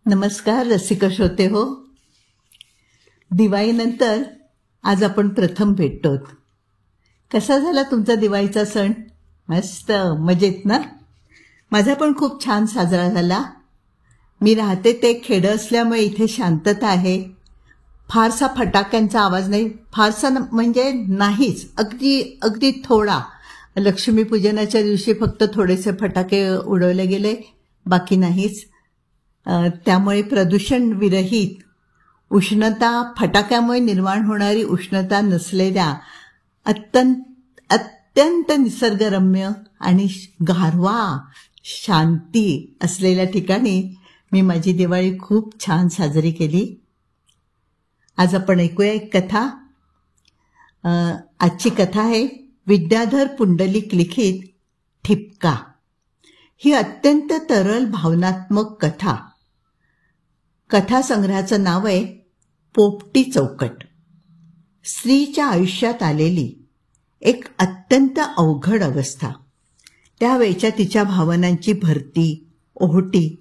नमस्कार रसिक श्रोते हो. दिवाळीनंतर आज आपण प्रथम भेटतोत. कसा झाला तुमचा दिवाळीचा सण? मस्त मजेत ना? माझा पण खूप छान साजरा झाला. मी राहते ते खेडं असल्यामुळे इथे शांतता आहे. फारसा फटाक्यांचा आवाज नाही, फारसा म्हणजे नाहीच, अगदी अगदी थोडा. लक्ष्मीपूजनाच्या दिवशी फक्त थोडेसे फटाके उडवले गेले, बाकी नाहीच. त्यामुळे प्रदूषण विरहित उष्णता, फटाक्यामुळे निर्माण होणारी उष्णता नसलेल्या अत्यंत निसर्गरम्य आणि गारवा, शांती असलेल्या ठिकाणी मी माझी दिवाळी खूप छान साजरी केली. आज आपण ऐकूया एक कथा. आजची कथा आहे विद्याधर पुंडलिक लिखित ठिपका. ही अत्यंत तरल भावनात्मक कथा. कथासंग्रहाचं नाव आहे पोपटी चौकट. स्त्रीच्या आयुष्यात आलेली एक अत्यंत अवघड अवस्था, त्यावेळच्या तिच्या भावनांची भरती, ओहोटी,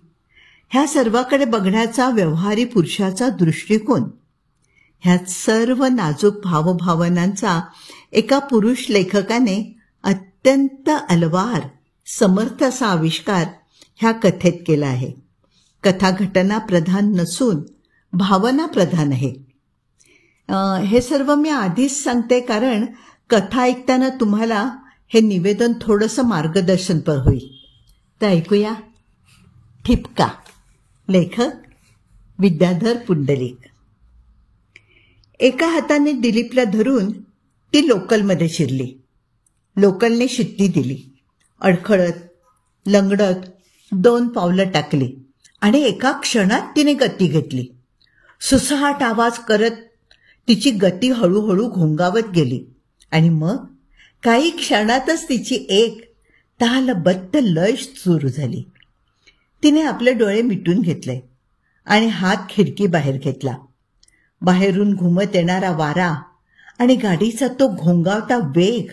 ह्या सर्वाकडे बघण्याचा व्यवहारी पुरुषाचा दृष्टिकोन, ह्या सर्व नाजूक भावभावनांचा एका पुरुष लेखकाने अत्यंत अलवार, समर्थ असा आविष्कार ह्या कथेत केला आहे. कथा घटना प्रधान नसून भावना प्रधान आहे. हे सर्व मी आधीच सांगते, कारण कथा ऐकताना तुम्हाला हे निवेदन थोडंसं मार्गदर्शनपर होईल. तर ऐकूया. ठिपका. लेखक विद्याधर पुंडलिक. एका हाताने दिलीपला धरून ती लोकलमध्ये शिरली. लोकलने शिट्टी दिली. अडखळत, लंगडत 2 पावलं टाकली आणि एका क्षणात तिने गती घेतली. सुसहाट आवाज करत तिची गती हळूहळू घोंगावत गेली आणि मग काही क्षणातच तिची एक तालबद्ध लय सुरू झाली. तिने आपले डोळे मिटून घेतले आणि हात खिडकी बाहेर घेतला. बाहेरून घुमत येणारा वारा आणि गाडीचा तो घोंगावता वेग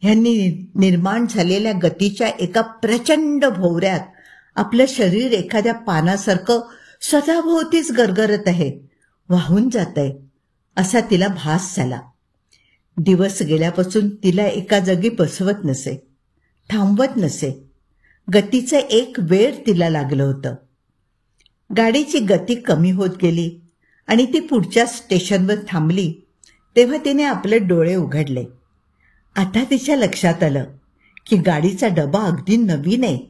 ह्यांनी निर्माण झालेल्या गतीच्या एका प्रचंड भोवऱ्यात आपलं शरीर एखाद्या पानासारखं स्वतःभोवतीच गरगरत आहे, वाहून जात आहे, असा तिला भास झाला. दिवस गेल्यापासून तिला एका जागी बसवत नसे, थांबवत नसे. गतीचं एक वेळ तिला लागलं होतं. गाडीची गती कमी होत गेली आणि ती पुढच्या स्टेशनवर थांबली तेव्हा तिने आपले डोळे उघडले. आता तिच्या लक्षात आलं की गाडीचा डबा अगदी नवीन आहे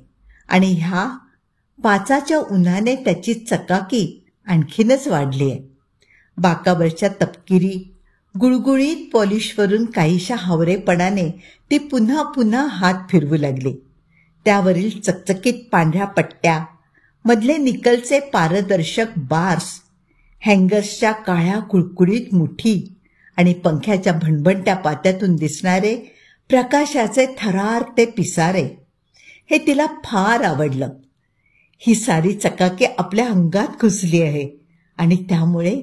आणि ह्या 5च्या उन्हाने त्याची चकाकी आणखीनच वाढली आहे. बाकावरच्या तपकिरी गुळगुळीत पॉलिशवरून काहीशा हावरेपणाने ती पुन्हा पुन्हा हात फिरवू लागली. त्यावरील चकचकीत पांढऱ्या पट्ट्या, मधले निकलचे पारदर्शक बार्स, हँगर्सच्या काळ्या कुळकुळीत मुठी आणि पंख्याच्या भणभणत्या पात्यातून दिसणारे प्रकाशाचे थरारते पिसारे, हे तिला फार आवडलं. ही सारी चकाकी आपल्या अंगात घुसली आहे आणि त्यामुळे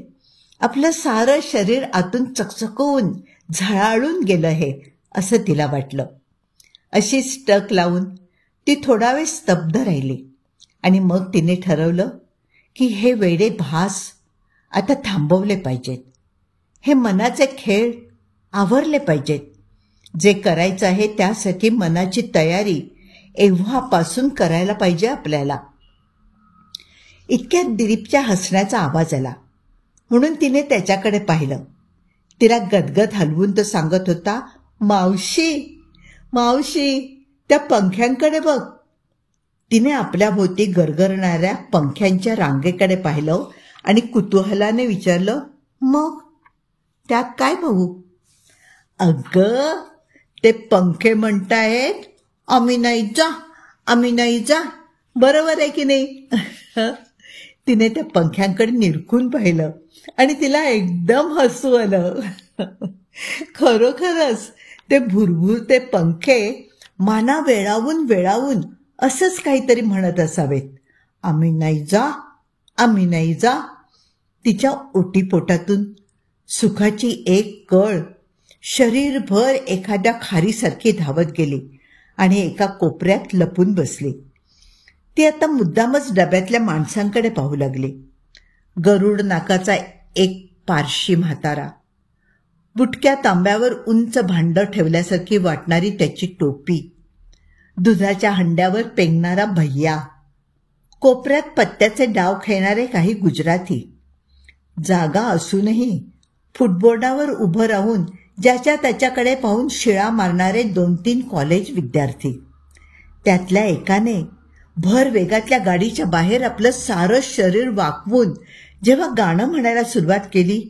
आपलं सारं शरीर आतून चकचकून झळाळून गेलं आहे असं तिला वाटलं. अशीच टक लावून ती थोडा वेळ स्तब्ध राहिली आणि मग तिने ठरवलं की हे वेडे भास आता थांबवले पाहिजेत. हे मनाचे खेळ आवरले पाहिजेत. जे करायचं आहे त्यासाठी मनाची तयारी एव्हापासून करायला पाहिजे आपल्याला. इतक्यात दिलीपच्या हसण्याचा आवाज आला म्हणून तिने त्याच्याकडे पाहिलं. तिला गदगद हलवून तो सांगत होता, मावशी मावशी, त्या पंख्यांकडे बघ. तिने आपल्या भोवती गरगरणाऱ्या पंख्यांच्या रांगेकडे पाहिलं आणि कुतूहलाने विचारलं, मग त्यात काय बघू? अगं, ते पंखे म्हणतायत आम्ही नाही जा, आम्ही नाही जा. बरोबर आहे की नाही? तिने त्या पंख्यांकडे निरखून पाहिलं आणि तिला एकदम हसू आलं. खरोखरच ते भुरभुरते पंखे माना वेळावून वेळावून असंच काहीतरी म्हणत असावेत. आम्ही नाही जा, आम्ही नाही जा. तिच्या ओटीपोटातून सुखाची एक कळ शरीरभर एखाद्या खारीसारखी धावत गेली आणि एका कोपऱ्यात लपून बसली. ती आता मुद्दामच डब्यातल्या माणसांकडे पाहू लागली. गरुड नाकाचा एक पारशी म्हातारा, बुटक्या तांब्यावर उंच भांडं ठेवल्यासारखी वाटणारी त्याची टोपी, दुधाच्या हंड्यावर पेंगणारा भैया, कोपऱ्यात पत्त्याचे डाव खेळणारे काही गुजराती, जागा असूनही फुटबोर्डावर उभं राहून ज्याच्या त्याच्याकडे पाहून शिळा मारणारे 2-3 कॉलेज विद्यार्थी. त्यातल्या एकाने भर वेगातल्या गाडीच्या बाहेर आपलं सारं शरीर वाकवून जेव्हा गाणं म्हणायला सुरुवात केली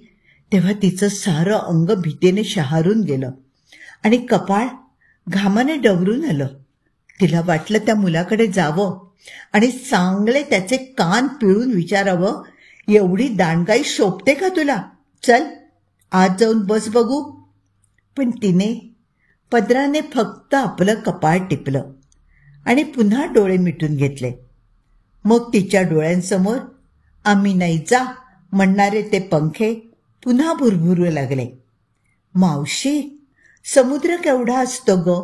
तेव्हा तिचं सारं अंग भीतीने शहारून गेलं आणि कपाळ घामाने डवरून आलं. तिला वाटलं त्या मुलाकडे जावं आणि चांगले त्याचे कान पिळून विचारावं, एवढी दांडगाई शोभते का तुला? चल आज जाऊन बस बघू. पण तिने पदराने फक्त आपलं कपाळ टिपलं आणि पुन्हा डोळे मिटून घेतले. मग तिच्या डोळ्यांसमोर आम्ही नाही जा म्हणणारे ते पंखे पुन्हा भुरभुरू लागले. मावशी, समुद्र केवढा असतो ग?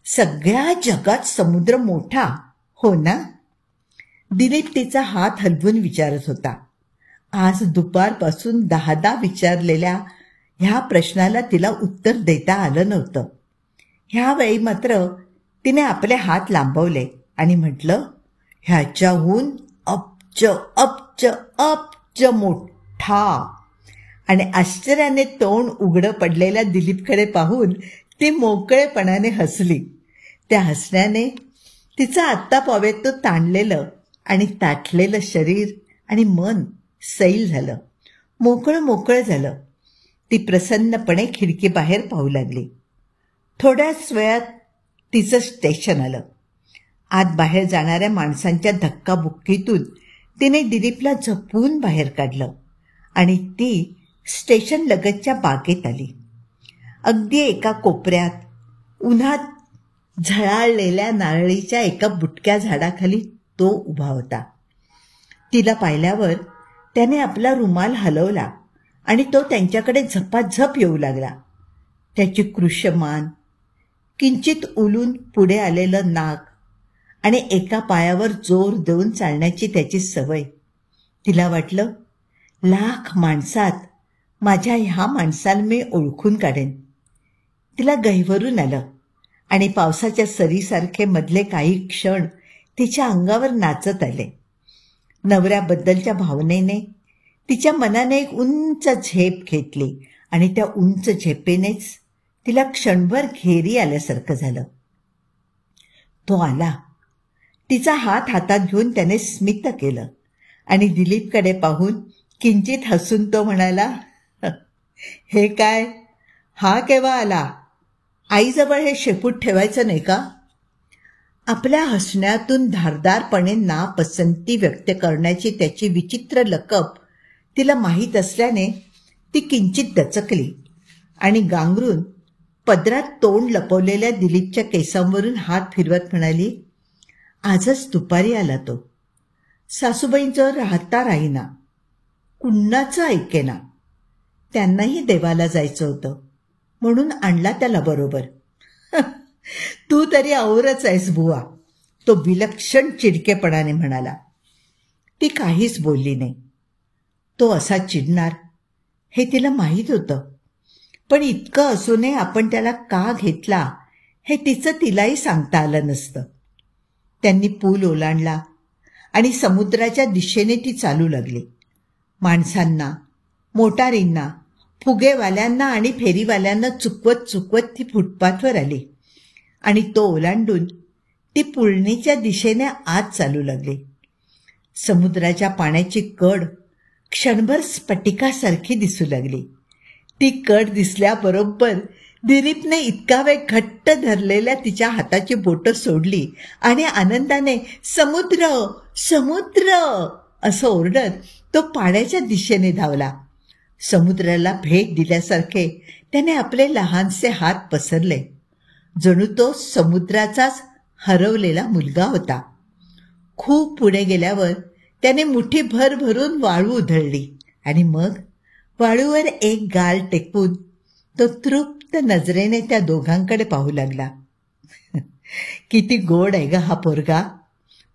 सगळ्या जगात समुद्र मोठा, हो ना? दिलीप तिचा हात हलवून विचारत होता. आज दुपारपासून 10दा विचारलेल्या ह्या प्रश्नाला तिला उत्तर देता आलं नव्हतं. ह्यावेळी मात्र तिने आपले हात लांबवले आणि म्हटलं, ह्याच्याहून अब्ज अब्ज अब्ज मोठा. आणि आश्चर्याने तोंड उघडं पडलेल्या दिलीपकडे पाहून ती मोकळेपणाने हसली. त्या हसण्याने तिचं आत्ता पावेत ताणलेलं आणि ताठलेलं शरीर आणि मन सैल झालं, मोकळं मोकळं झालं. ती प्रसन्नपणे खिडकीबाहेर पाहू लागली. थोड्याच वेळात तिचं स्टेशन आलं. आत बाहेर जाणाऱ्या माणसांच्या धक्काबुक्कीतून तिने दिलीपला झपवून बाहेर काढलं आणि ती स्टेशन लगतच्या बागेत आली. अगदी एका कोपऱ्यात उन्हात झळाळलेल्या नारळीच्या एका बुटक्या झाडाखाली तो उभा होता. तिला पाहिल्यावर त्याने आपला रुमाल हलवला आणि तो त्यांच्याकडे झपाझप येऊ लागला. त्याची कृशमान, किंचित उलून पुढे आलेलं नाक आणि एका पायावर जोर देऊन चालण्याची त्याची सवय. तिला वाटलं, लाख माणसात माझ्या ह्या माणसाला मी ओळखून काढेन. तिला गहिवरून आलं आणि पावसाच्या सरीसारखे मधले काही क्षण तिच्या अंगावर नाचत आले. नवऱ्याबद्दलच्या भावनेने तिच्या मनाने एक उंच झेप घेतली आणि त्या उंच झेपेनेच तिला क्षणभर घेरी आल्यासारखं झालं. तो आला. तिचा हात हातात घेऊन त्याने स्मित केलं आणि दिलीपकडे पाहून किंचित हसून तो म्हणाला, हे काय, हा केव्हा आला? आईजवळ हे शेपूट ठेवायचं नाही का? आपल्या हसण्यातून धारदारपणे नापसंती व्यक्त करण्याची त्याची विचित्र लकब तिला माहीत असल्याने ती किंचित दचकली आणि गांगरून पदरात तोंड लपवलेल्या दिलीपच्या केसांवरून हात फिरवत म्हणाली, आजच दुपारी आला तो. सासूबाईंजवळ राहता राहीना, कुणाचं ऐकेना. त्यांनाही देवाला जायचं होतं म्हणून आणला त्याला बरोबर. तू तरी औरच आहेस बुवा, तो विलक्षण चिडकेपणाने म्हणाला. ती काहीच बोलली नाही. तो असा चिडणार हे तिला माहीत होतं, पण इतकं असूनही आपण त्याला का घेतला हे तिचं तिलाही सांगता आलं नसतं. त्यांनी पूल ओलांडला आणि समुद्राच्या दिशेने ती चालू लागली. माणसांना, मोटारींना, फुगेवाल्यांना आणि फेरीवाल्यांना चुकवत चुकवत ती फुटपाथवर आली आणि तो ओलांडून ती पुळणीच्या दिशेने आत चालू लागली. समुद्राच्या पाण्याची कड क्षणभर स्फटिकासारखी दिसू लागली. ती कड दिसल्याबरोबर दिलीपने इतका वेळ घट्ट धरलेल्या तिच्या हाताची बोटं सोडली आणि आनंदाने समुद्र समुद्र असं ओरडत तो पाण्याच्या दिशेने धावला. समुद्राला भेट दिल्यासारखे त्याने आपले लहानसे हात पसरले, जणू तो समुद्राचाच हरवलेला मुलगा होता. खूप पुढे गेल्यावर त्याने मुठीभर भरून वाळू उधळली आणि मग वाळूवर एक गाल टेकवून तो तृप्त नजरेने त्या दोघांकडे पाहू लागला. किती गोड आहे ग हा पोरगा,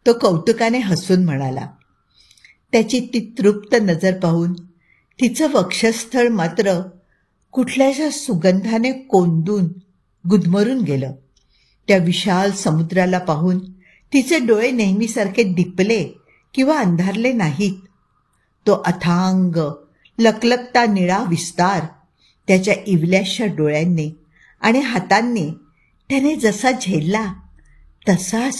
तो कौतुकाने हसून म्हणाला. त्याची ती तृप्त नजर पाहून तिचं वक्षस्थळ मात्र कुठल्याशा सुगंधाने कोंदून गुदमरून गेलं. त्या विशाल समुद्राला पाहून तिचे डोळे नेहमीसारखे दिपले किंवा अंधारले नाहीत. तो अथांग लकलकता निळा विस्तार त्याच्या इवल्याशा डोळ्यांनी आणि हातांनी त्याने जसा झेलला तसाच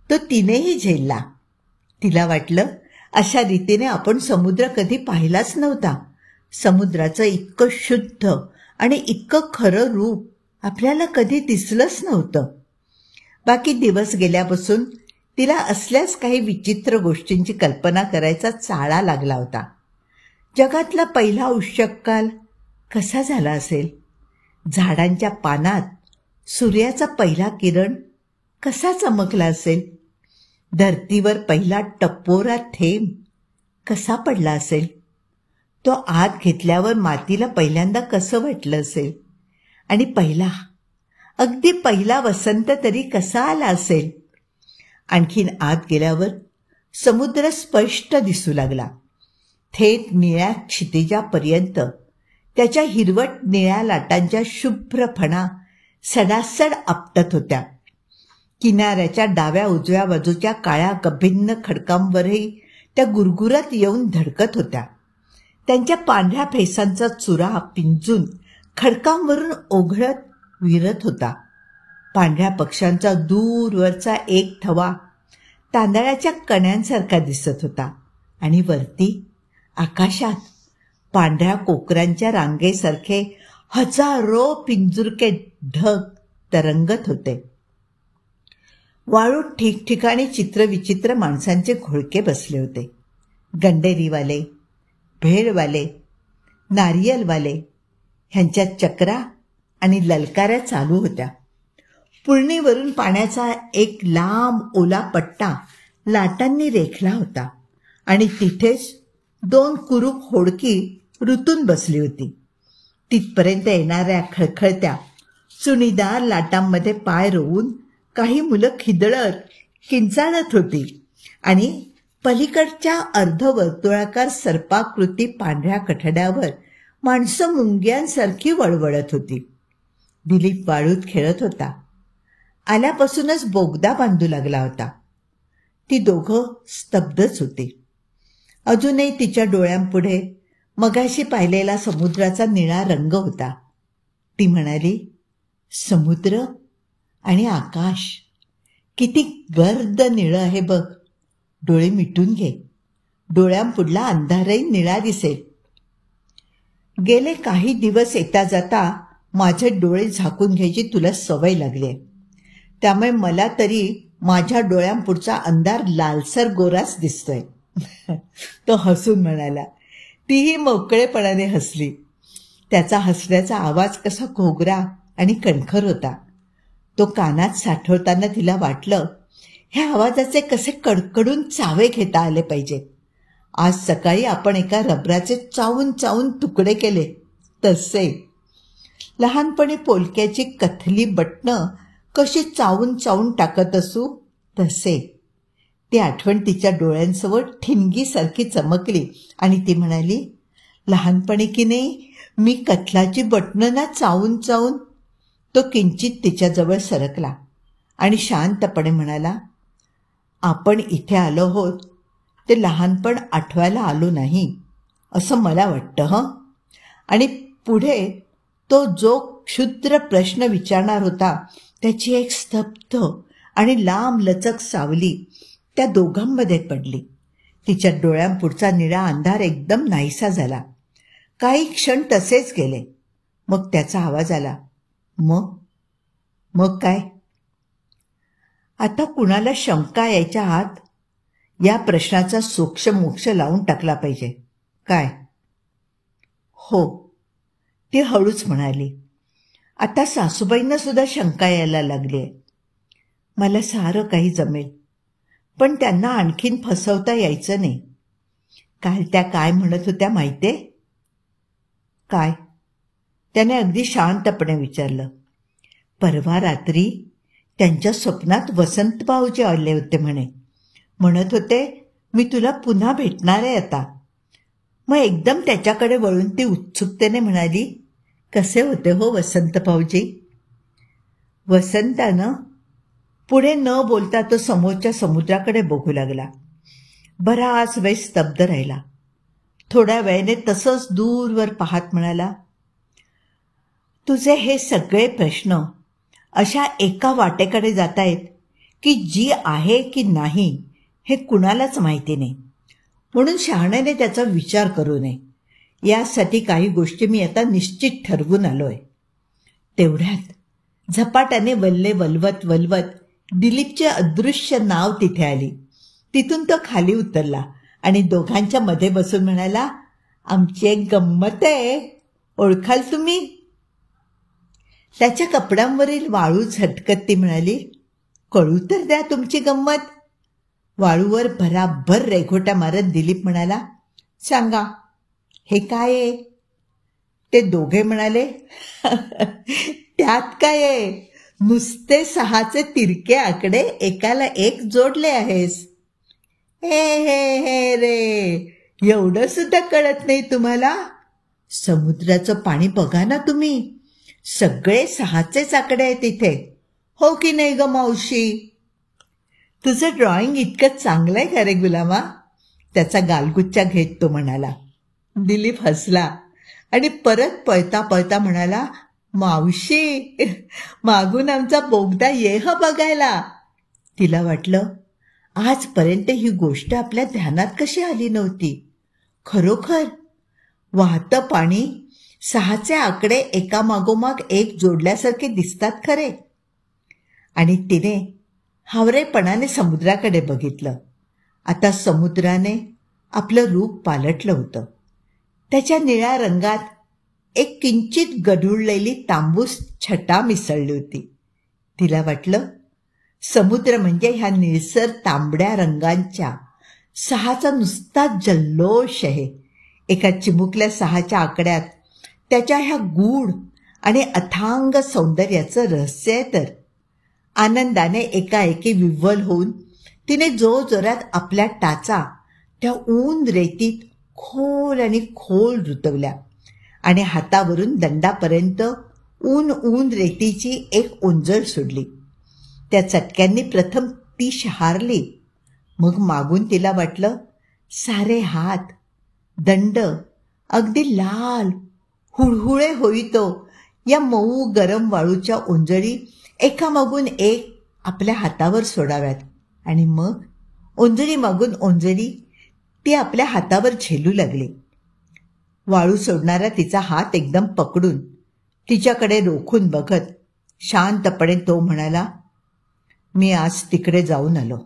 तो तिनेही झेलला. तिला वाटलं अशा रीतीने आपण समुद्र कधी पाहिलाच नव्हता. समुद्राचं इतकं शुद्ध आणि इतकं खरं रूप आपल्याला कधी दिसलंच नव्हतं. बाकी दिवस गेल्यापासून तिला असल्याच काही विचित्र गोष्टींची कल्पना करायचा चाळा लागला होता. जगातला पहिला उष्णकाल कसा झाला असेल? झाडांच्या पानात सूर्याचा पहिला किरण कसा चमकला असेल? धरतीवर पहिला टपोरा थेंब कसा पडला असेल? तो आत घेतल्यावर मातीला पहिल्यांदा कसं वाटलं असेल? आणि अगदी पहिला वसंत तरी कसा आला असेल? आणखीन आत गेल्यावर समुद्र स्पष्ट दिसू लागला. थेट निळ्या क्षितिजापर्यंत त्याच्या हिरवट निळ्या लाटांच्या शुभ्र फणा सडासड आपटत होत्या. किनाऱ्याच्या डाव्या उजव्या बाजूच्या काळ्या गभिन्न खडकांवरही त्या गुरगुरत येऊन धडकत होत्या. त्यांच्या पांढऱ्या फेसांचा चुरा पिंजून खडकांवरून ओघळत विरत होता. पांढऱ्या पक्ष्यांचा दूरवरचा एक थवा तांदळाच्या कण्यांसारखा दिसत होता. आणि वरती आकाशात पांढऱ्या कोकरांच्या रांगेसारखे हजारो पिंजुरके ढग तरंगत होते. वाळूत ठिकठिकाणी चित्रविचित्र माणसांचे घोळके बसले होते. गंडेरीवाले, भेळवाले, नारियलवाले ह्यांच्या चक्रा आणि ललकाऱ्या चालू होत्या. पुळणीवरून पाण्याचा एक लांब ओला पट्टा लाटांनी रेखला होता आणि तिथेच 2 कुरूप होडकी रुतून बसली होती. तिथपर्यंत येणाऱ्या खळखळत्या चुणीदार लाटांमध्ये पाय रोवून काही मुलं खिदळत किंचाळत होती आणि पलीकडच्या अर्धवर्तुळाकार सर्पाकृती पांढऱ्या कठड्यावर माणसं मुंग्यांसारखी वळवळत होती. दिलीप वाळूत खेळत होता. आल्यापासूनच बोगदा बांधू लागला होता. ती दोघं स्तब्धच होती. अजूनही तिच्या डोळ्यांपुढे मगाशी पाहिलेला समुद्राचा निळा रंग होता. ती म्हणाली, समुद्र आणि आकाश किती गर्द निळं आहे बघ. डोळे मिटून घे, डोळ्यांपुढला अंधारही निळा दिसेल. गेले काही दिवस येता जाता माझे डोळे झाकून घ्यायची तुला सवय लागली आहे. त्यामुळे मला तरी माझ्या डोळ्यांपुढचा अंधार लालसर गोराच दिसतोय. तो हसून म्हणाला. तीही मोकळेपणाने हसली. त्याचा हसण्याचा आवाज कसा घोगरा आणि कणखर होता. तो कानात साठवताना तिला वाटलं, ह्या आवाजाचे कसे कडकडून चावे घेता आले पाहिजेत. आज सकाळी आपण एका रबराचे चावून चावून तुकडे केले तसे. लहानपणी पोलक्याची कथली बटणं कशी चावून चावून टाकत असू तसे. ती आठवण तिच्या डोळ्यांसमोर ठिणगीसारखी चमकली आणि ती म्हणाली, लहानपणी की नाही मी कथलाची बटणं ना चावून चावून. तो किंचित तिच्याजवळ सरकला आणि शांतपणे म्हणाला, आपण इथे आलो आहोत ते लहानपण आठवायला आलो नाही असं मला वाटतं हं. आणि पुढे तो जो क्षुद्र प्रश्न विचारणार होता त्याची एक स्तब्ध आणि लांब लचक सावली त्या दोघांमध्ये पडली. तिच्या डोळ्यांपुढचा निळा अंधार एकदम नाहीसा झाला. काही क्षण तसेच गेले. मग त्याचा आवाज आला, मग काय? आता कुणाला शंका यायच्या आत या प्रश्नाचा सोक्ष मोक्ष लावून टाकला पाहिजे काय? हो, ती हळूच म्हणाली. आता सासूबाईंना सुद्धा शंका यायला लागली आहे. मला सारं काही जमेल, पण त्यांना आणखीन फसवता यायचं नाही. काल त्या काय म्हणत होत्या माहितीये? काय? त्याने अगदी शांतपणे विचारलं. परवा रात्री त्यांच्या स्वप्नात वसंत भाऊजी आले होते म्हणे. म्हणत होते मी तुला पुन्हा भेटणार आहे आता. मग एकदम त्याच्याकडे वळून ती उत्सुकतेने म्हणाली, कसे होते हो वसंत भाऊजी? वसंतानं पुढे न बोलता तो समोरच्या समुद्राकडे बघू लागला. बराच वेळ स्तब्ध राहिला. थोड्या वेळाने तसंच दूरवर पाहत म्हणाला, तुझे हे सगळे प्रश्न अशा एका वाटेकडे जात आहेत की जी आहे की नाही हे कुणालाच माहिती नाही. म्हणून शहाण्याने त्याचा विचार करू नये. यासाठी काही गोष्टी मी आता निश्चित ठरवून आलोय. तेवढ्यात झपाट्याने वल्ले वलवत वलवत दिलीपचे अदृश्य नाव तिथे आली. तिथून तो खाली उतरला आणि दोघांच्या मध्ये बसून म्हणाला, आमची एक गंमत आहे, ओळखाल तुम्ही? त्याच्या कपड्यांवरील वाळू झटकत ती म्हणाली, कळू तर द्या तुमची गंमत. वाळूवर भराभर रेघोट्या मारत दिलीप म्हणाला, सांगा हे काय आहे? ते दोघे म्हणाले, त्यात काय आहे, नुसते 6चे तिरके आकडे एकाला एक जोडले आहेस. हे रे, एवढं सुद्धा कळत नाही तुम्हाला? समुद्राचं पाणी बघा ना तुम्ही, सगळे 6चेच आकडे आहेत इथे, हो की नाही ग मावशी? तुझं ड्रॉइंग इतकं चांगलं आहे का रे गुलामा? त्याचा गालगुच्चा घेत तो म्हणाला. दिलीप हसला आणि परत पळता पळता म्हणाला, मावशी, मागून आमचा बोगदा ये ह बघायला. तिला वाटलं, आजपर्यंत ही गोष्ट आपल्या ध्यानात कशी आली नव्हती. खरोखर वाहतं पाणी 6चे आकडे एकामागोमाग एक जोडल्यासारखे दिसतात खरे. आणि तिने हावरेपणाने समुद्राकडे बघितलं. आता समुद्राने आपलं रूप पालटलं होतं. त्याच्या निळ्या रंगात एक किंचित गढुळलेली तांबूस छटा मिसळली होती. तिला वाटलं, समुद्र म्हणजे ह्या निळसर तांबड्या रंगांच्या 6चा नुसताच जल्लोष आहे. एका चिमुकल्या 6च्या आकड्यात त्याच्या ह्या गूढ आणि अथांग सौंदर्याचं रहस्य आहे. तर आनंदाने एकाएकी विव्वल होऊन तिने जोरजोरात आपल्या टाचा त्या ऊन रेतीत खोल आणि खोल रुतवल्या आणि हातावरून दंडापर्यंत ऊन रेतीची एक ओंजळ सोडली. त्या चटक्यांनी प्रथम ती शहारली. मग मागून तिला वाटलं, सारे हात दंड अगदी लाल हुळहुळे होईतो या मऊ गरम वाळूच्या ओंजळी एकामागून एक आपल्या हातावर सोडाव्यात. आणि मग ओंजळी मागून ओंजळी ती आपल्या हातावर झेलू लागली. वाळू सोडणारा तिचा हात एकदम पकडून तिच्याकडे रोखून बघत शांतपणे तो म्हणाला, मी आज तिकडे जाऊन आलो.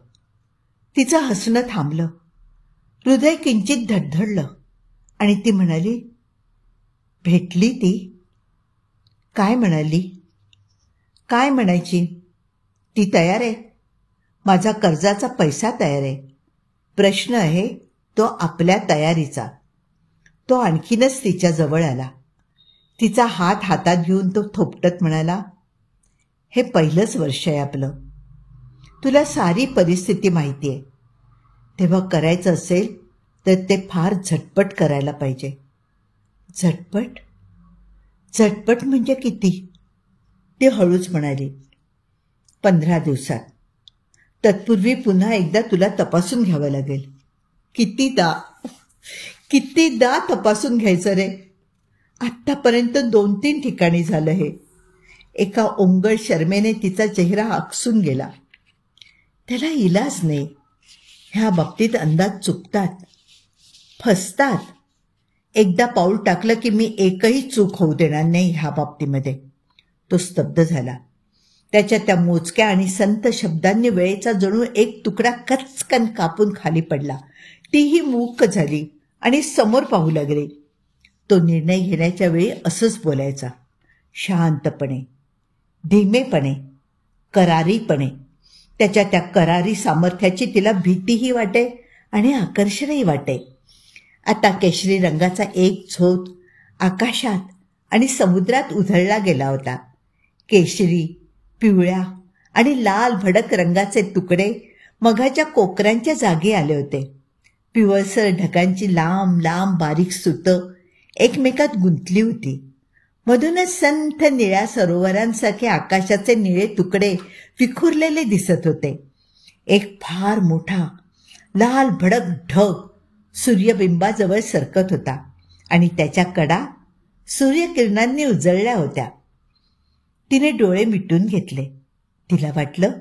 तिचं हसणं थांबलं. हृदय किंचित धडधडलं आणि ती म्हणाली, भेटली ती? काय म्हणाली? काय म्हणायची? ती तयार आहे. माझा कर्जाचा पैसा तयार आहे. प्रश्न आहे तो आपल्या तयारीचा. तो आणखीनच तिच्या जवळ आला. तिचा हात हातात घेऊन तो थोपटत म्हणाला, हे पहिलंच वर्ष आहे आपलं. तुला सारी परिस्थिती माहिती आहे. तेव्हा करायचं असेल तर ते फार झटपट करायला पाहिजे. झटपट? झटपट म्हणजे किती? ती हळूच म्हणाली, 15 दिवसात. तत्पूर्वी पुन्हा एकदा तुला तपासून घ्यावं लागेल. कितीदा तपासून घ्यायचं रे? आत्तापर्यंत 2-3 ठिकाणी झालं हे. एका ओंगळ शर्मेने तिचा चेहरा आकसून गेला. त्याला इलाज नाही. ह्या बाबतीत अंदाज चुकतात, फसतात. एकदा पाऊल टाकलं की मी एकही चूक होऊ देणार नाही ह्या बाबतीमध्ये. तो स्तब्ध झाला. त्याच्या त्या मोजक्या आणि संत शब्दांनी वेळेचा जणू एक तुकडा कचकन कापून खाली पडला. तीही मूक झाली आणि समोर पाहू लागली. तो निर्णय घेण्याच्या वेळी असंच बोलायचा, शांतपणे, धीमेपणे, करारीपणे. त्याच्या त्या करारी सामर्थ्याची तिला भीतीही वाटे आणि आकर्षणही वाटे. आता केशरी रंगाचा एक झोत आकाशात आणि समुद्रात उधळला गेला होता. केशरी, पिवळ्या आणि लाल भडक रंगाचे तुकडे मघाच्या कोकरांच्या जागी आले होते. पिवळसर ढगांची लांब लांब बारीक सुतं एकमेकात गुंतली होती. मधूनच संथ निळ्या सरोवरांसारखे आकाशाचे निळे तुकडे विखुरलेले दिसत होते. एक फार मोठा लाल भडक ढग सूर्यबिंबाजवळ सरकत होता आणि त्याच्या कडा सूर्यकिरणांनी उजळल्या होत्या. तिने डोळे मिटून घेतले. तिला वाटलं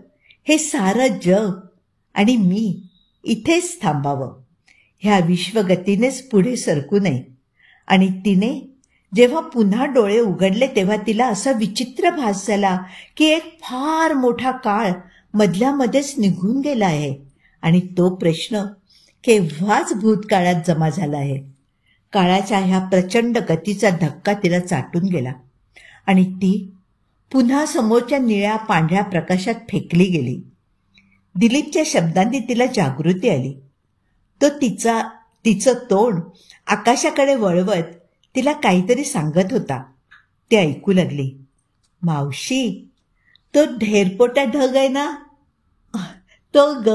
हे सारं जग आणि मी इथेच थांबावं, ह्या विश्वगतीनेच पुढे सरकू नये. आणि तिने जेव्हा पुन्हा डोळे उघडले तेव्हा तिला असा विचित्र भास झाला की एक फार मोठा काळ मधल्यामध्येच निघून गेला आहे आणि तो प्रश्न केव्हाच भूतकाळात जमा झाला आहे. काळाच्या ह्या प्रचंड गतीचा धक्का तिला चाटून गेला आणि ती पुन्हा समोरच्या निळ्या पांढऱ्या प्रकाशात फेकली गेली. दिलीपच्या शब्दांनी तिला जागृती आली. तो तिचं तोंड आकाशाकडे वळवत तिला काहीतरी सांगत होता. ती ऐकू लागली. मावशी, तो ढेरपोटा ढग आहे ना, तो ग,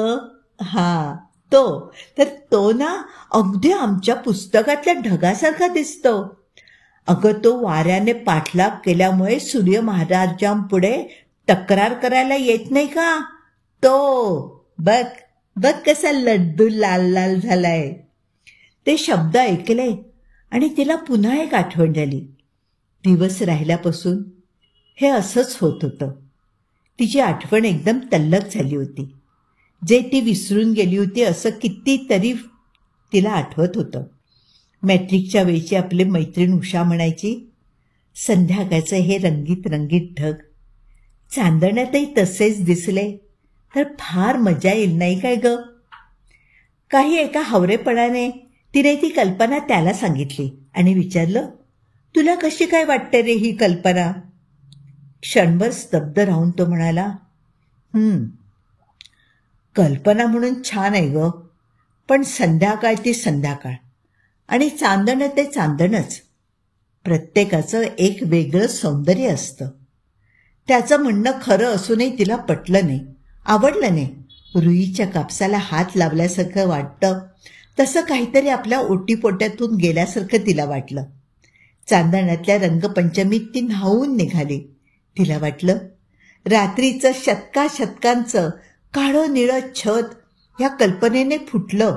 हा तो, तर तो ना अगदी आमच्या पुस्तकातल्या ढगासारखा दिसतो. अगं, तो वाऱ्याने पाठलाग केल्यामुळे सूर्य महाराजांपुढे तक्रार करायला येत नाही का, तो बघ बघ कसा लड्डू लाल लाल झालाय. ते शब्द ऐकले आणि तिला पुन्हा एक आठवण झाली. दिवस राहिल्यापासून हे असंच होत होतं. तिची आठवण एकदम तल्लख झाली होती. जे ती विसरून गेली होती असं कितीतरी तिला आठवत होतं. मॅट्रिकच्या वेळची आपली मैत्रीण उषा म्हणायची, संध्याकाळचं हे रंगीत रंगीत ढग चांदण्यातही तसेच दिसले तर फार मजा येईल नाही काय ग. काही एका हवरेपणाने तिने ती कल्पना त्याला सांगितली आणि विचारलं, तुला कशी काय वाटते रे ही कल्पना. क्षणभर स्तब्ध राहून तो म्हणाला, कल्पना म्हणून छान आहे ग, पण संध्याकाळ ती संध्याकाळ आणि चांदणं ते चांदणच. प्रत्येकाचं एक वेगळं सौंदर्य असतं. त्याचं म्हणणं खरं असूनही तिला पटलं नाही, आवडलं नाही. रुईच्या कापसाला हात लावल्यासारखं वाटतं तसं काहीतरी आपल्या ओटीपोट्यातून गेल्यासारखं तिला वाटलं. चांदण्यातल्या रंगपंचमीत ती न्हावून निघाली. तिला वाटलं रात्रीचं शतकाशतकांचं काळं निळं छत ह्या कल्पनेने फुटलं.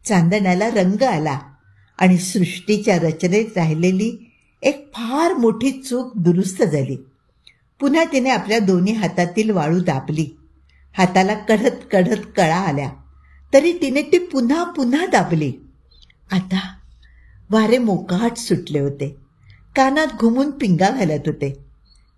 चांदण्याला रंग आला आणि सृष्टीच्या रचनेत राहिलेली एक फार मोठी चूक दुरुस्त झाली. पुन्हा तिने आपल्या दोन्ही हातातील वाळू दाबली. हाताला कढत कढत कळा आल्या तरी तिने ती पुन्हा पुन्हा दाबली. आता वारे मोकाट सुटले होते. कानात घुमून पिंगा घालत होते.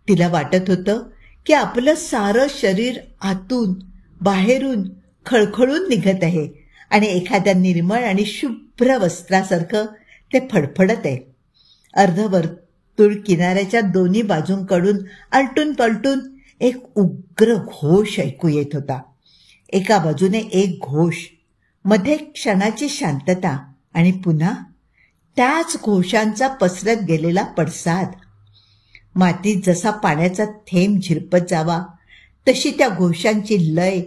तिला वाटत होतं की आपलं सारं शरीर आतून बाहेरून खळखळून निघत आहे आणि एखाद्या निर्मळ आणि शुभ्र वस्त्रासारखं ते फडफडत आहे. अर्धवर्तुळ किनाऱ्याच्या दोन्ही बाजूंकडून आलटून पलटून एक उग्र घोष ऐकू येत होता. एका बाजूने एक घोष, मध्ये क्षणाची शांतता आणि पुन्हा त्याच घोषांचा पसरत गेलेला पडसाद. मातीत जसा पाण्याचा थेंब झिरपत जावा तशी त्या घोषांची लय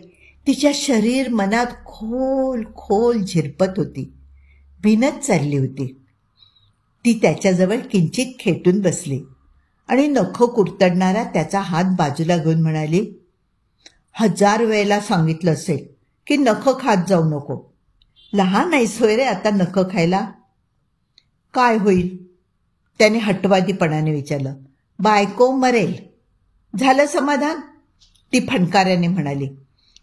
तिच्या शरीर मनात खोल खोल झिरपत होती, भिनत चालली होती. ती त्याच्याजवळ किंचित खेटून बसली आणि नखं कुरतडणारा त्याचा हात बाजूला घेऊन म्हणाली, 1000 वेळेला सांगितलं असेल की नखं खात जाऊ नको. लहान नाहीस होय रे आता नखं खायला. काय होईल, त्याने हटवादीपणाने विचारलं. बायको मरेल. झालं समाधान, ती फणकाऱ्याने म्हणाली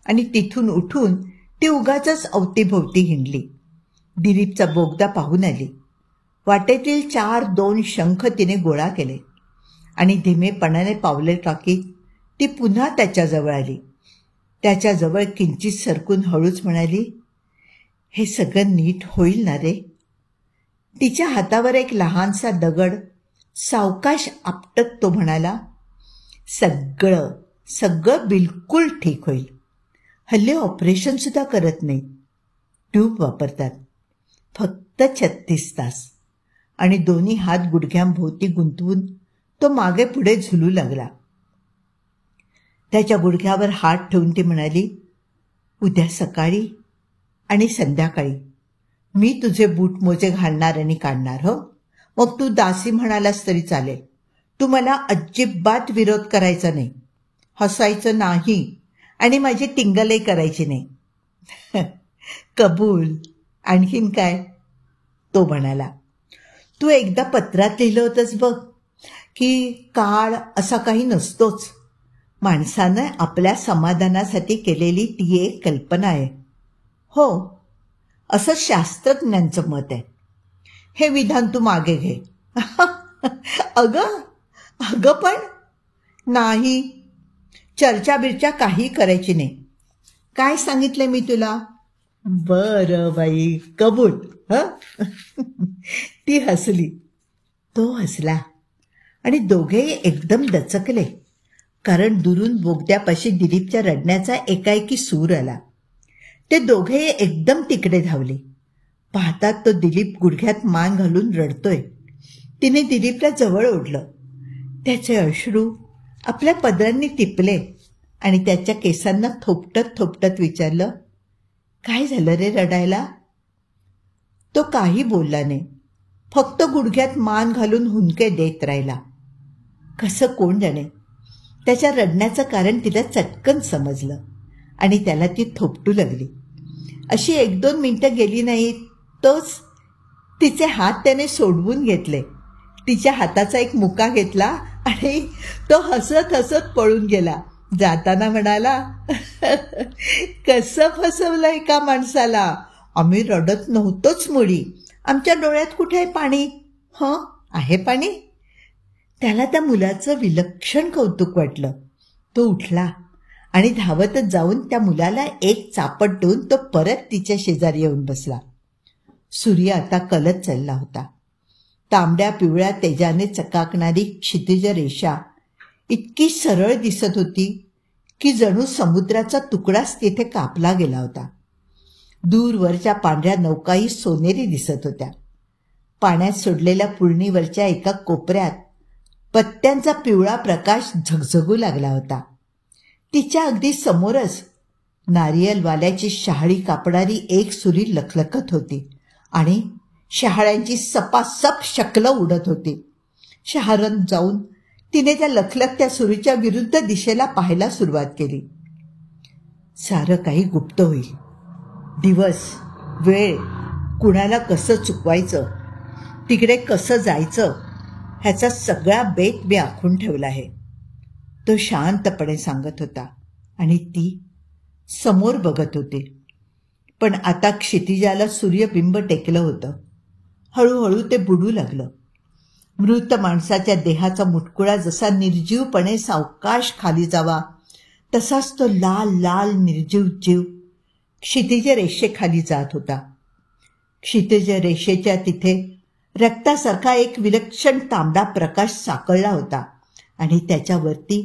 आणि तिथून उठून ती उगाचच अवतीभोवती हिंडली. दिलीपचा बोगदा पाहून आली. वाटेतील 4-2 शंख तिने गोळा केले आणि धीमेपणाने पावले टाकीत ती पुन्हा त्याच्याजवळ आली. त्याच्याजवळ किंचित सरकून हळूच म्हणाली, हे सगळं नीट होईल ना रे. तिच्या हातावर एक लहानसा दगड सावकाश आपटत तो म्हणाला, सगळं सगळं बिलकुल ठीक होईल. हल्ली ऑपरेशनसुद्धा करत नाही, ट्यूब वापरतात. फक्त 36 तास. आणि दोन्ही हात गुडघ्यांभोवती गुंतवून तो मागे पुढे झुलू लागला. त्याच्या गुडघ्यावर हात ठेवून ती म्हणाली, उद्या सकाळी आणि संध्याकाळी मी तुझे बूट मोजे घालणार आणि काढणार. हो, मग तू दासी म्हणालास तरी चालेल. तू मला अजिबात विरोध करायचा नाही, हसायचं नाही आणि माझी टिंगलही करायची नाही. कबूल. आणखीन काय? तो म्हणाला, तू एकदा पत्रात लिहिलं होतंस बघ की काळ असा काही नसतोच. माणसानं आपल्या समाधानासाठी केलेली ती एक कल्पना आहे. हो, असं शास्त्रज्ञांचं मत आहे. हे विधान तू मागे घे. अगं अगं पण नाही, चर्चा बिर्चा काही करायची नाही. काय सांगितलं मी तुला? बरं बाई, कबूल. ती हसली, तो हसला आणि दोघेही एकदम दचकले, कारण दुरून बोगद्यापाशी दिलीपच्या रडण्याचा एकाएकी सूर आला. ते दोघेही एकदम तिकडे धावले. पाहतात तो दिलीप गुडघ्यात मान घालून रडतोय. तिने दिलीपला जवळ ओढलं, त्याचे अश्रू आपल्या पदरांनी टिपले आणि त्याच्या केसांना थोपटत थोपटत विचारलं, काय झालं रे रडायला? तो काही बोलला नाही, फक्त गुडघ्यात मान घालून हुंदके देत राहिला. कसं कोण जाणे, त्याच्या रडण्याचं कारण तिला चटकन समजलं आणि त्याला ती थोपटू लागली. अशी 1-2 मिनिटं गेली नाही, तोच तिचे हात त्याने सोडवून घेतले, तिच्या हाताचा एक मुका घेतला आणि तो हसत हसत पळून गेला. जाताना म्हणाला, कसं फसवलं एका माणसाला. आम्ही रडत नव्हतोच मुळी, आमच्या डोळ्यात कुठे आहे पाणी? आहे पाणी? त्याला त्या मुलाचं विलक्षण कौतुक वाटलं. तो उठला आणि धावतच जाऊन त्या मुलाला एक चापट देऊन तो परत तिच्या शेजारी येऊन बसला. सूर्य आता कलत चालला होता. तांबड्या पिवळ्या तेजाने चकाकणारी क्षितिज रेषा इतकी सरळ दिसत होती की जणू समुद्राचा तुकडाच तिथे कापला गेला होता. दूरवरच्या पांढऱ्या नौकाही सोनेरी दिसत होत्या. पाण्यात सोडलेल्या पुळणीवरच्या एका कोपऱ्यात पत्त्यांचा पिवळा प्रकाश झगझगू लागला होता. तिच्या अगदी समोरच नारियलवाल्याची शहाळी कापणारी एक सुरी लखलखत होती आणि शहाळ्यांची सपासप शकलं उडत होती. शहारत जाऊन तिने त्या लखलखत्या सुरीच्या विरुद्ध दिशेला पाहायला सुरुवात केली. सारं काही गुप्त होईल. दिवस, वेळ, कुणाला कसं चुकवायचं, तिकडे कसं जायचं, ह्याचा सगळा बेत मी आखून ठेवला आहे. तो शांतपणे सांगत होता आणि ती समोर बघत होती. पण आता क्षितिजाला सूर्यबिंब टेकलं होतं. हळूहळू ते बुडू लागलं. मृत माणसाच्या देहाचा मुटकुळा जसा निर्जीवपणे सावकाश खाली जावा, तसाच तो लाल लाल निर्जीव जीव क्षितिज रेषेखाली जात होता. क्षितिज रेषेच्या तिथे रक्तासारखा एक विलक्षण तांबडा प्रकाश साकळला होता आणि त्याच्यावरती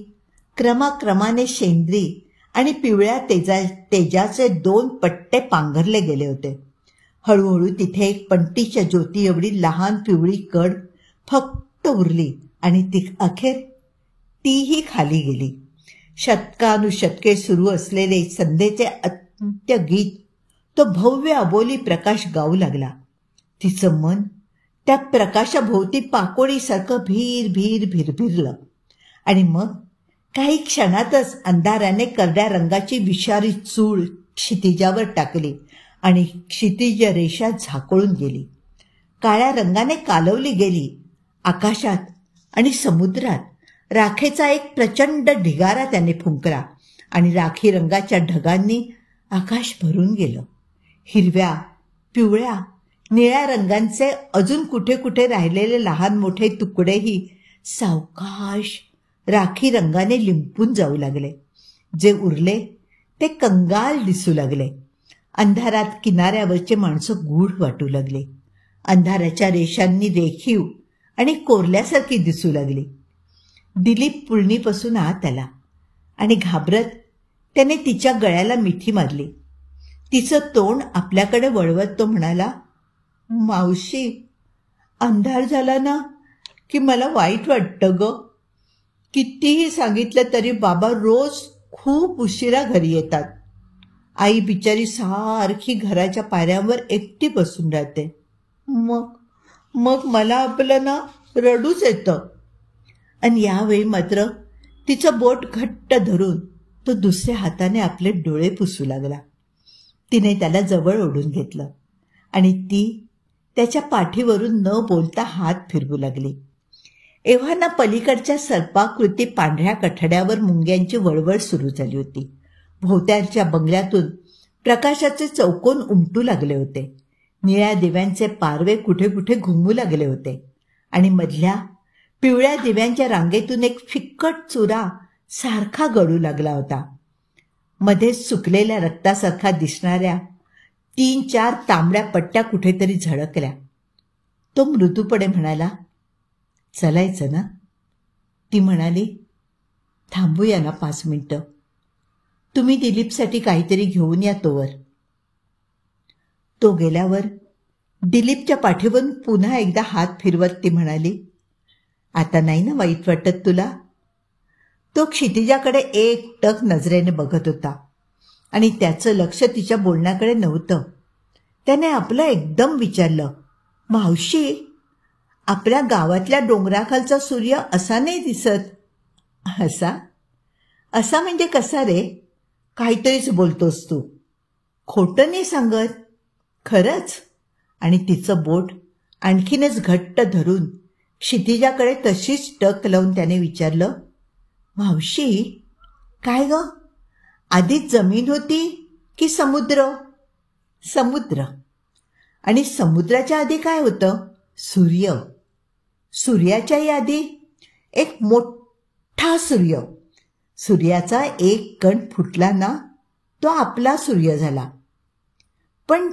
क्रमाक्रमाने शेंद्री आणि पिवळ्या तेजाचे 2 पट्टे पांघरले गेले होते. हळूहळू तिथे एक पंटीच्या ज्योती एवढी लहान पिवळी कड फक्त उरली आणि ती अखेर तीही खाली गेली. शतकानुशतके सुरू असलेले संध्येचे अंत्य गीत तो भव्य अबोली प्रकाश गाऊ लागला. तिचं मन त्या प्रकाशाभोवती पाकोळीसारखं भीर भीर भिरभिरलं आणि मग काही क्षणातच अंधाराने करड्या रंगाची विषारी चूळ क्षितिजावर टाकली आणि क्षितिज रेषा झाकळून गेली. काळ्या रंगाने कालवली गेली. आकाशात आणि समुद्रात राखेचा एक प्रचंड ढिगारा त्याने फुंकला आणि राखी रंगाच्या ढगांनी आकाश भरून गेलं. हिरव्या, पिवळ्या, निळ्या रंगांचे अजून कुठे कुठे राहिलेले लहान मोठे तुकडेही सावकाश राखी रंगाने लिंपून जाऊ लागले. जे उरले ते कंगाल दिसू लागले. अंधारात किनाऱ्यावरचे माणसं गूढ वाटू लागले. अंधाराच्या रेषांनी रेखीव आणि कोरल्यासारखी दिसू लागली. दिलीप पुळणीपासून आत आला आणि घाबरत त्याने तिच्या गळ्याला मिठी मारली. तिचं तोंड आपल्याकडे वळवत तो म्हणाला, मावशी, अंधार झाला ना की मला वाईट वाटतं ग. कितीही सांगितलं तरी बाबा रोज खूप उशिरा घरी येतात. आई बिचारी सारखी घराच्या पायऱ्यांवर एकटी बसून राहते. मग मग मला आपलं ना रडूच येतं. आणि यावेळी मात्र तिचं बोट घट्ट धरून तो दुसऱ्या हाताने आपले डोळे पुसू लागला. तिने त्याला जवळ ओढून घेतलं आणि ती त्याच्या पाठीवरून न बोलता हात फिरवू लागली. एव्हाना पलीकडच्या सर्पाकृती पांढऱ्या कठड्यावर मुंग्यांची वळवळ सुरू झाली होती. भोवत्याच्या बंगल्यातून प्रकाशाचे चौकोन उमटू लागले होते. निळ्या दिव्यांचे पारवे कुठे कुठे घुमू लागले होते आणि मधल्या पिवळ्या दिव्यांच्या रांगेतून एक फिक्कट चुरा सारखा गळू लागला होता. मध्येच सुकलेल्या रक्तासारखा दिसणाऱ्या 3-4 तांबड्या पट्ट्या कुठेतरी झळकल्या. तो मृदूपणे म्हणाला, चलायचं ना? ती म्हणाली, थांबूया ना 5 मिनिटं. तुम्ही दिलीपसाठी काहीतरी घेऊन या तोवर. तो गेल्यावर दिलीपच्या पाठीवरून पुन्हा एकदा हात फिरवत ती म्हणाली, आता नाही ना वाईट वाटत तुला? तो क्षितिजाकडे एकटक नजरेने बघत होता आणि त्याचं लक्ष तिच्या बोलण्याकडे नव्हतं. त्याने आपलं एकदम विचारलं, मावशी, आपल्या गावातल्या डोंगराखालचा सूर्य असा नाही दिसत. असा? असा म्हणजे कसा रे? काहीतरीच बोलतोस तू. खोटं नाही सांगत, खरंच. आणि तिचं बोट आणखीनच घट्ट धरून क्षितिजाकडे तशीच टक लावून त्याने विचारलं, मावशी, काय ग? आधीच जमीन होती की समुद्र? समुद्र. आणि समुद्राच्या आधी काय होतं? सूर्य. सूर्याच्याही आधी एक मोठा सूर्य. सूर्याचा एक कण फुटला ना, तो आपला सूर्य झाला. पण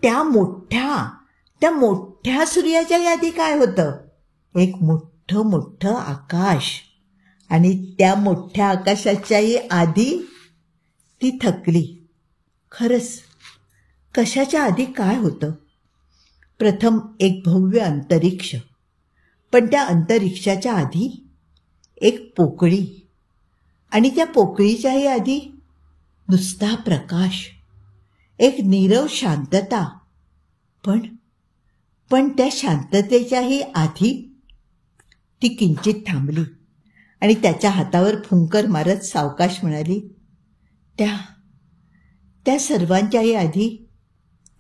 त्या मोठ्या सूर्याच्या आधी काय होतं? एक मोठं आकाश. आणि त्या मोठ्या आकाशाच्याही आधी ती थकली. खरंच, कशाच्या आधी काय होतं? प्रथम एक भव्य अंतरिक्ष, पण त्या अंतरिक्षाच्या आधी एक पोकळी, आणि त्या पोकळीच्याही आधी नुसता प्रकाश, एक नीरव शांतता. पण त्या शांततेच्याही आधी ती किंचित थांबली आणि त्याच्या हातावर फुंकर मारत सावकाश म्हणाली, त्या सर्वांच्याही आधी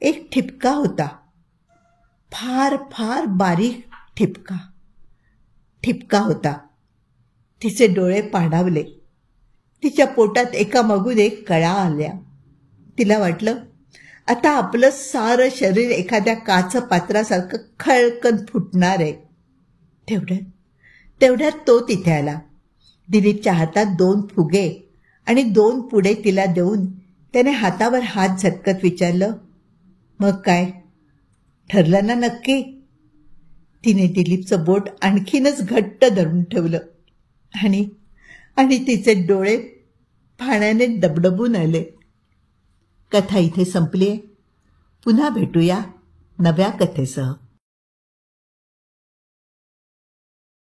एक ठिपका होता. फार फार बारीक ठिपका होता. तिचे डोळे पाणावले. तिच्या पोटात एकामागून एक कळा आल्या. तिला वाटलं, आता आपलं सारं शरीर एखाद्या काचपात्रासारखं खळकन फुटणार आहे. तेवढ्यात तो तिथे आला. दिलीपच्या हातात 2 फुगे आणि 2 पुडे तिला देऊन त्याने हातावर हात झटकत विचारलं, मग काय, ठरलं ना नक्की? तिने दिलीपचं बोट आणखीनच घट्ट धरून ठेवलं आणि तिचे डोळे पाण्याने डबडबून आले. कथा इथे संपली आहे. पुन्हा भेटूया नव्या कथेसह.